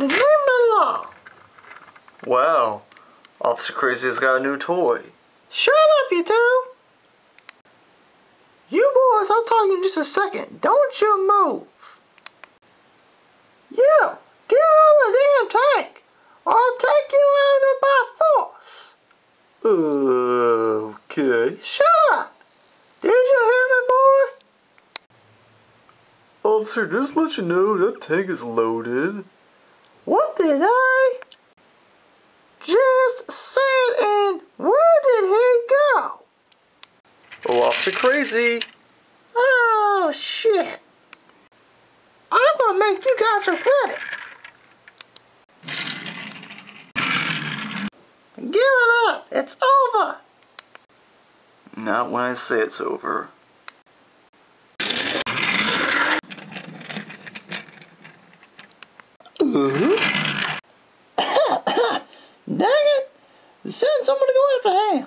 the name of the law. Wow, Officer Crazy's got a new toy. Shut up, you two. You boys, I'll talk to you in just a second. Don't you move. You, get out of the damn tank, or I'll take you out of there by force. Okay. Shut up. Did you hear me, boy? Officer, just let you know that tank is loaded. What did I just said, and where did he go? Oh, Officer Crazy. Oh, shit. I'm gonna make you guys regret it. Give it up. It's over. Not when I say it's over. Dang it. Send someone to go after him.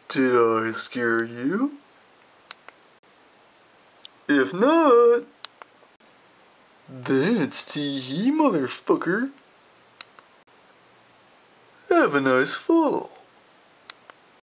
Did I scare you? If not, then it's tee-hee, motherfucker. Have a nice fall.